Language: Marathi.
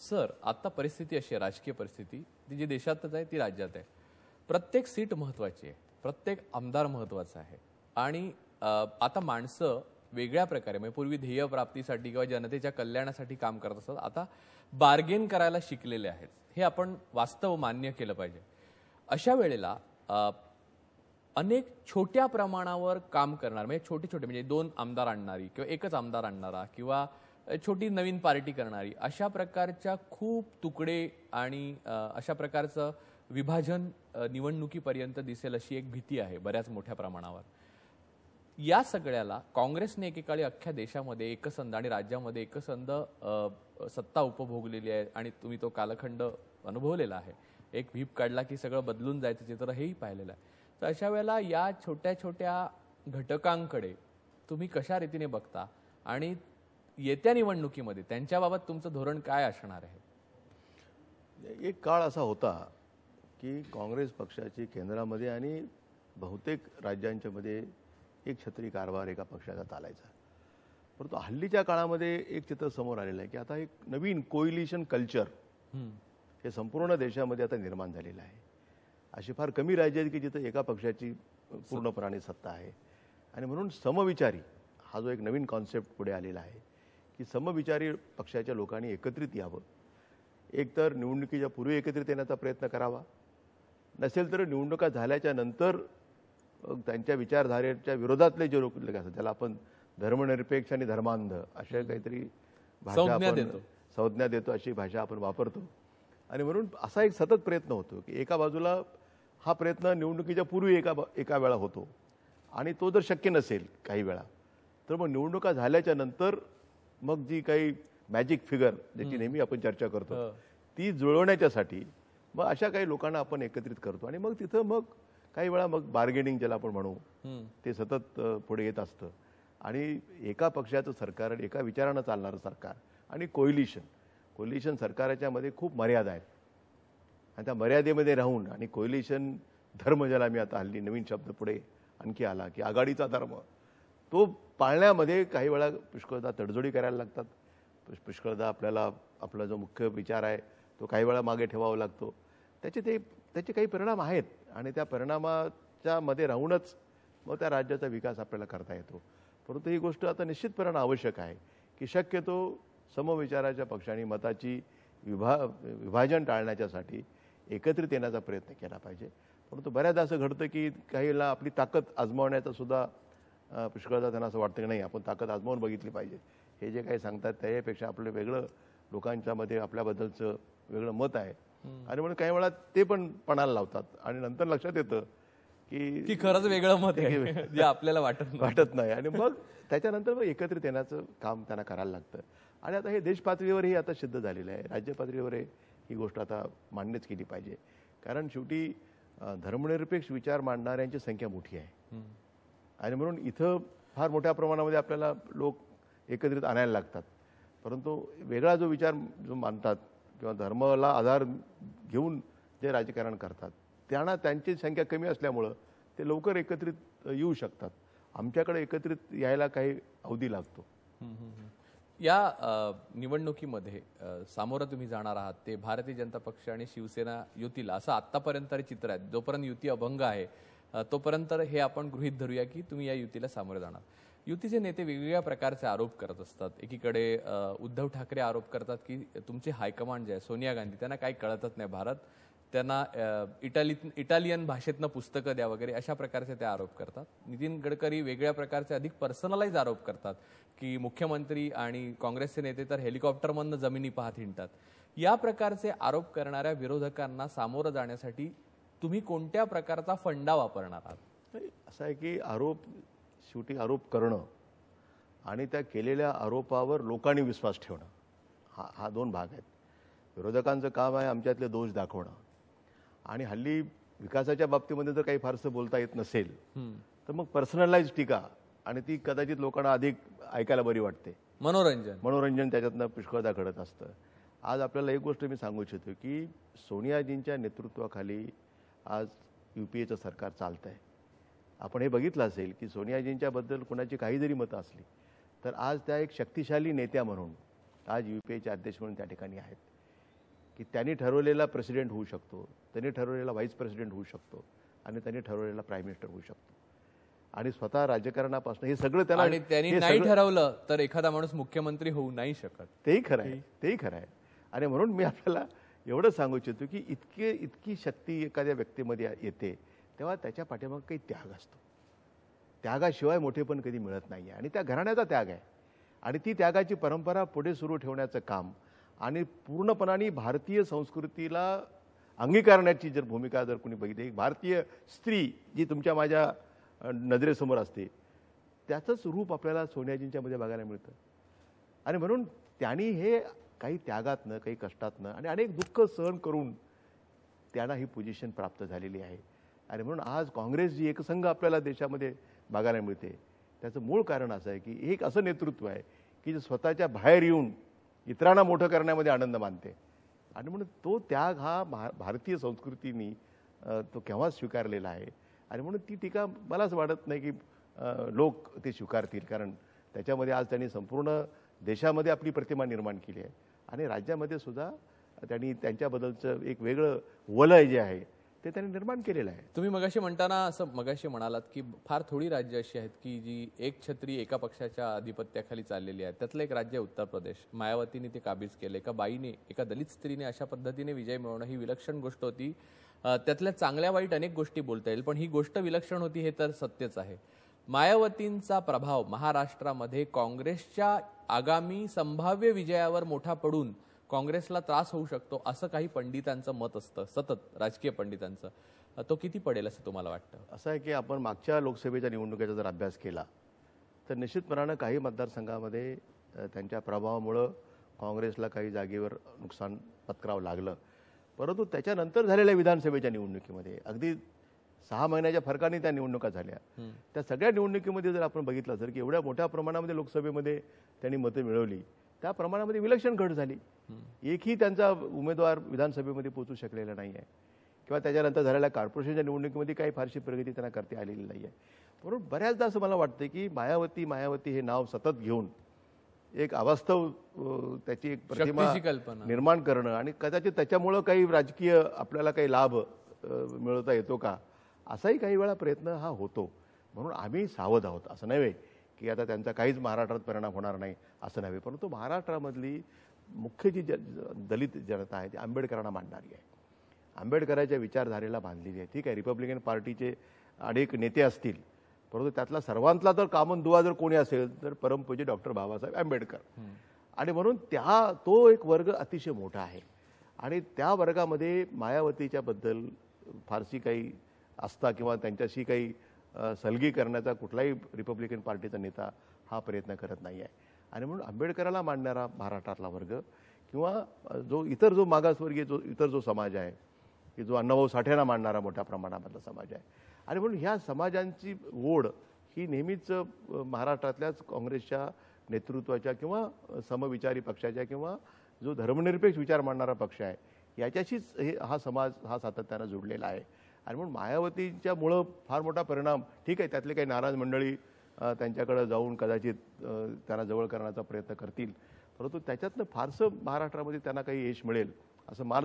सर, आता परिस्थिती अशी आहे, राजकीय परिस्थिती ती जी देशातच आहे ती राज्यात आहे. प्रत्येक सीट महत्वाची आहे, प्रत्येक आमदार महत्वाचा आहे आणि आता माणसं वेगळ्या प्रकारे म्हणजे पूर्वी ध्येय प्राप्तीसाठी किंवा जनतेच्या कल्याणासाठी काम करत असतात, आता बार्गेन करायला शिकलेले आहेत. हे आपण वास्तव मान्य केलं पाहिजे. अशा वेळेला अनेक छोट्या प्रमाणावर काम करणार म्हणजे छोटे छोटे म्हणजे 2 आमदार आणणारी किंवा एकच आमदार आणणारा किंवा छोटी नवीन पार्टी करणारी अशा प्रकारच्या खूप तुकडे आणि अशा प्रकारचं विभाजन निवडणुकीपर्यंत दिसेल अशी एक भीती आहे बऱ्याच मोठ्या प्रमाणावर. या सगळ्याला काँग्रेसने एकेकाळी अख्ख्या देशामध्ये एकसंध आणि राज्यामध्ये एकसंध सत्ता उपभोगलेली आहे आणि तुम्ही तो कालखंड अनुभवलेला आहे. एक व्हीप काढला की सगळं बदलून जायचं चित्र हेही पाहिलेलं आहे. तर अशा वेळेला या छोट्या छोट्या घटकांकडे तुम्ही कशा रीतीने बघता आणि येत्या निवडणुकीमध्ये त्यांच्याबाबत तुमचं धोरण काय असणार आहे? एक काळ असा होता की काँग्रेस पक्षाची केंद्रामध्ये आणि बहुतेक राज्यांच्या मध्ये एक छत्री कारभार एका पक्षाचा चालायचा. परंतु हल्लीच्या काळामध्ये एक चित्र समोर आलेलं आहे की आता एक नवीन कोइलिशन कल्चर हे संपूर्ण देशामध्ये आता निर्माण झालेलं आहे. अशी फार कमी राज्य आहेत की जिथे एका पक्षाची पूर्णपणे सत्ता आहे आणि म्हणून समविचारी हा जो एक नवीन कॉन्सेप्ट पुढे आलेला आहे की समविचारी पक्षाच्या लोकांनी एकत्रित यावं. एकतर निवडणुकीच्या पूर्वी एकत्रित येण्याचा प्रयत्न करावा, नसेल तर निवडणुका झाल्याच्या नंतर त्यांच्या विचारधारेच्या विरोधातले जे लोक असतात ज्याला आपण धर्मनिरपेक्ष आणि धर्मांध अशा काहीतरी भाषा आपण संज्ञा देतो, अशी भाषा आपण वापरतो. आणि म्हणून असा एक सतत प्रयत्न होतो की एका बाजूला हा प्रयत्न निवडणुकीच्या पूर्वी एका वेळा होतो आणि तो जर शक्य नसेल काही वेळा तर मग निवडणुका झाल्याच्या नंतर मग जी काही मॅजिक फिगर ज्याची नेहमी आपण चर्चा करतो ती जुळवण्याच्यासाठी मग अशा काही लोकांना आपण एकत्रित करतो आणि मग तिथं मग काही वेळा मग बार्गेनिंग ज्याला आपण म्हणू ते सतत पुढे येत असतं. आणि एका पक्षाचं सरकार, एका विचारानं चालणारं सरकार आणि कोलिशन सरकाराच्या मध्ये खूप मर्यादा आहेत आणि त्या मर्यादेमध्ये राहून आणि कोलिशन धर्म ज्याला मी आता हल्ली नवीन शब्द पुढे आणखी आला की आघाडीचा धर्म तो पाळण्यामध्ये काही वेळा पुष्कळदा तडजोडी करायला लागतात. पुष्कळदा आपल्याला आपला जो मुख्य विचार आहे तो काही वेळा मागे ठेवावा लागतो. त्याचे काही परिणाम आहेत आणि त्या परिणामाच्या मध्ये राहूनच मग त्या राज्याचा विकास आपल्याला करता येतो. परंतु ही गोष्ट आता निश्चितपणे आवश्यक आहे की शक्यतो समविचाराच्या पक्षांनी मताची विभाजन टाळण्याच्यासाठी एकत्रित येण्याचा प्रयत्न केला पाहिजे. परंतु बऱ्याचदा असं घडतं की काहीला आपली ताकद आजमावण्याचा सुद्धा पुष्कळदा त्यांना असं वाटतं की नाही आपण ताकद आजमावून बघितली पाहिजे. हे जे काही सांगतात त्यापेक्षा आपलं वेगळं लोकांच्या मध्ये आपल्याबद्दलचं वेगळं मत आहे आणि म्हणून काही वेळा ते पण पणाला लावतात आणि नंतर लक्षात येतं की खरंच वेगळं मत आहे जे आपल्याला वाटत नाही आणि मग त्याच्यानंतर मग एकत्रित येण्याचं काम त्यांना करायला लागतं. आणि आता हे देश पातळीवरही आता सिद्ध झालेलं आहे, राज्य पातळीवर ही गोष्ट आता मान्यच केली पाहिजे. कारण शेवटी धर्मनिरपेक्ष विचार मांडणाऱ्यांची संख्या मोठी आहे आणि म्हणून इथं फार मोठ्या प्रमाणामध्ये आपल्याला लोक एकत्रित आणायला लागतात. परंतु वेगळा जो विचार जो मानतात किंवा धर्माला आधार घेऊन जे राजकारण करतात त्यांना त्यांची संख्या कमी असल्यामुळं ते लवकर एकत्रित येऊ शकतात. आमच्याकडे एकत्रित यायला काही अवधी लागतो. या निवडणुकीमध्ये सामोरं तुम्ही जाणार आहात ते भारतीय जनता पक्ष आणि शिवसेना युतीला असं आतापर्यंत चित्र आहे. जोपर्यंत युती अभंग आहे तोपर्यंत हे आपण गृहीत धरूया की तुम्ही या युतीला सामोरे जाणार. युतीचे नेते वेगवेगळ्या प्रकारचे आरोप करत असतात. एकीकडे उद्धव ठाकरे आरोप करतात की तुमचे हायकमांड जे आहे सोनिया गांधी त्यांना काही कळतच नाही भारत, त्यांना इटालियन भाषेतनं पुस्तकं द्या वगैरे अशा प्रकारचे ते आरोप करतात. नितीन गडकरी वेगळ्या प्रकारचे अधिक पर्सनलाइज आरोप करतात की मुख्यमंत्री आणि काँग्रेसचे नेते तर हेलिकॉप्टरमधनं जमिनी पाहत हिंडतात. या प्रकारचे आरोप करणाऱ्या विरोधकांना सामोरं जाण्यासाठी तुम्ही कोणत्या प्रकारचा फंडा वापरणार आहात? असं आहे की शेवटी आरोप करणं आणि त्या केलेल्या आरोपावर लोकांनी विश्वास ठेवणं हा 2 भाग आहेत. विरोधकांचं काम आहे आमच्यातले दोष दाखवणं आणि हल्ली विकासाच्या बाबतीमध्ये जर काही फारसं बोलता येत नसेल तर मग पर्सनलाइज टीका आणि ती कदाचित लोकांना अधिक ऐकायला बरी वाटते. मनोरंजन त्याच्यातनं पुष्कळदा घडत असतं. आज आपल्याला एक गोष्ट मी सांगू इच्छितो की सोनियाजींच्या नेतृत्वाखाली आज UPAचं सरकार चालतं आहे. आपण हे बघितलं असेल की सोनियाजींच्याबद्दल कोणाची काही जरी मतं असली तर आज त्या एक शक्तिशाली नेत्या म्हणून आज UPAचे अध्यक्ष म्हणून त्या ठिकाणी आहेत. की त्यांनी ठरवलेला प्रेसिडेंट होऊ शकतो, त्यांनी ठरवलेला व्हाईस प्रेसिडेंट होऊ शकतो आणि त्यांनी ठरवलेला प्राईम मिनिस्टर होऊ शकतो आणि स्वतः राजकारणापासून हे सगळं त्याला आणि त्यांनी हे नाही सगळं- ठरवलं तर एखादा माणूस मुख्यमंत्री होऊ नाही शकत. तेही खरं आहे, तेही खरं आहे. आणि म्हणून मी आपल्याला एवढं सांगू इच्छितो की इतकी शक्ती एखाद्या व्यक्तीमध्ये येते तेव्हा त्याच्या पाठीमागे काही त्याग असतो. त्यागाशिवाय मोठेपण कधी मिळत नाही आहे आणि त्या घराण्याचा त्याग आहे आणि ती त्यागाची परंपरा पुढे सुरू ठेवण्याचं काम आणि पूर्णपणाने भारतीय संस्कृतीला अंगीकारण्याची जर भूमिका जर कोणी बघितली, एक भारतीय स्त्री जी तुमच्या माझ्या नजरेसमोर असते त्याचंच रूप आपल्याला सोनियाजींच्यामध्ये बघायला मिळतं. आणि म्हणून त्यांनी हे काही त्यागातनं, काही कष्टातनं आणि अनेक दुःख सहन करून त्यांना ही पोझिशन प्राप्त झालेली आहे. आणि म्हणून आज काँग्रेस जी एकसंघ आपल्याला देशामध्ये बघायला मिळते त्याचं मूळ कारण असं आहे की एक असं नेतृत्व आहे की जे स्वतःच्या बाहेर येऊन इतरांना मोठं करण्यामध्ये आनंद मानते. आणि म्हणून तो त्याग हा भारतीय संस्कृतीनी तो केव्हाच स्वीकारलेला आहे. आणि म्हणून ती टीका मला असं वाटत नाही की लोक ते स्वीकारतील, कारण त्याच्यामध्ये आज त्यांनी संपूर्ण देशामध्ये आपली प्रतिमा निर्माण केली आहे आणि राज्यामध्ये सुद्धा त्यांनी त्यांच्याबद्दलचं एक वेगळं वलय जे आहे ते त्यांनी निर्माण केलेलं आहे. तुम्ही मगाशी म्हणताना असं मगाशी म्हणालात की फार थोडी राज्य अशी आहेत की जी एक छत्री एका पक्षाच्या आधिपत्याखाली चाललेली आहे. त्यातलं एक राज्य उत्तर प्रदेश. मायावतीने ते काबीज केलं. एका बाईने, एका दलित स्त्रीने अशा पद्धतीने विजय मिळवणं ही विलक्षण गोष्ट होती. त्यातल्या चांगल्या वाईट अनेक गोष्टी बोलता येईल, पण ही गोष्ट विलक्षण होती हे तर सत्यच आहे. मायावतींचा प्रभाव महाराष्ट्रामध्ये काँग्रेसच्या आगामी संभाव्य विजयावर मोठा पडून काँग्रेसला त्रास होऊ शकतो असं काही पंडितांचं मत असतं, सतत राजकीय पंडितांचं. तो किती पडेल असं तुम्हाला वाटतं? असं आहे की आपण मागच्या लोकसभेच्या निवडणुकीचा जर अभ्यास केला तर निश्चितपणानं काही मतदारसंघामध्ये त्यांच्या प्रभावामुळं काँग्रेसला काही जागेवर नुकसान पत्करावं लागलं. परंतु त्याच्यानंतर झालेल्या विधानसभेच्या निवडणुकीमध्ये अगदी 6 महिन्याच्या फरकाने त्या निवडणुका झाल्या. त्या सगळ्या निवडणुकीमध्ये जर आपण बघितलं तर की एवढ्या मोठ्या प्रमाणामध्ये लोकसभेमध्ये त्यांनी मतं मिळवली, त्या प्रमाणामध्ये विलक्षण घट झाली. एकही त्यांचा उमेदवार विधानसभेमध्ये पोहोचू शकलेला नाही आहे किंवा त्याच्यानंतर झालेल्या कॉर्पोरेशनच्या निवडणुकीमध्ये काही फारशी प्रगती त्यांना करता आलेली नाही आहे. म्हणून बऱ्याचदा असं मला वाटतं की मायावती हे नाव सतत घेऊन एक अवास्तव त्याची एक प्रतिमा शक्तीची कल्पना निर्माण करणं आणि कदाचित त्याच्यामुळं काही राजकीय आपल्याला काही लाभ मिळवता येतो का असाही काही वेळा प्रयत्न हा होतो. म्हणून आम्ही सावध आहोत. असं नव्हे की आता त्यांचा काहीच महाराष्ट्रात परिणाम होणार नाही असं नव्हे, परंतु महाराष्ट्रामधली मुख्य जी दलित जनता आहे ती आंबेडकरांना मानणारी आहे, आंबेडकरांच्या विचारधारेला बांधलेली आहे. ठीक आहे, रिपब्लिकन पार्टीचे अनेक नेते असतील, परंतु त्यातला सर्वांतला तर कॉमन दुवा जर कोणी असेल तर परमपूज्य डॉक्टर बाबासाहेब आंबेडकर. आणि म्हणून तो एक वर्ग अतिशय मोठा आहे आणि त्या वर्गामध्ये मायावतीच्या बद्दल फारशी काही आस्था किंवा त्यांच्याशी काही सलगी करण्याचा कुठलाही रिपब्लिकन पार्टीचा नेता हा प्रयत्न करत नाही आहे. आणि म्हणून आंबेडकराला मानणारा महाराष्ट्रातला वर्ग किंवा जो मागासवर्गीय इतर जो समाज आहे की जो अण्णाभाऊ साठेंना मानणारा मोठ्या प्रमाणामधला समाज आहे. आणि म्हणून ह्या समाजांची ओढ ही नेहमीच महाराष्ट्रातल्याच काँग्रेसच्या नेतृत्वाच्या किंवा समविचारी पक्षाच्या किंवा जो धर्मनिरपेक्ष विचार मांडणारा पक्ष आहे याच्याशीच हा समाज हा सातत्यानं जोडलेला आहे. आणि म्हणून मायावतींच्यामुळं फार मोठा परिणाम, ठीक आहे, त्यातले काही नाराज मंडळी त्यांच्याकडे जाऊन कदाचित त्यांना जवळ करण्याचा प्रयत्न करतील, परंतु त्याच्यातनं फारसं महाराष्ट्रामध्ये त्यांना काही यश मिळेल असं मला